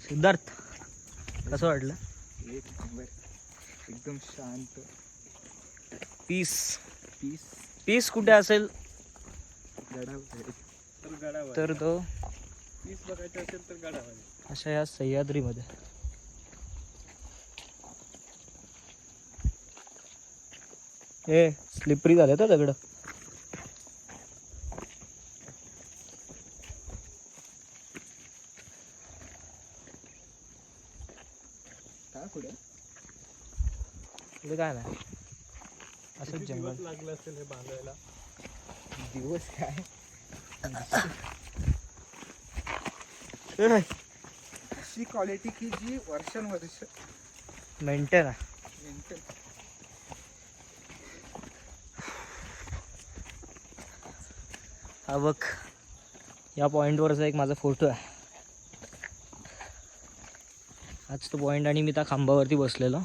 सिद्धार्थ कसं वाटलं? एक नंबर, एकदम शांत. Piece piece. पीस कुठे असेल गडावर तर तो पीस बघायचं असेल तर गडावर. अशा या सह्याद्रीमध्ये. हे स्लिपरी झाले तर दगड. काय पुढे पुढे काय नाही, असंच जंगल. लागलं असेल हे बांधायला. दिवस काय अशी क्वालिटी की जी वर्षांवर्ष मेंटेन आहे. मेंटेन. हा बघ, या पॉईंटवरचा एक माझा फोटो आहे. हाच तो पॉईंट आणि मी त्या खांबावरती बसलेलो.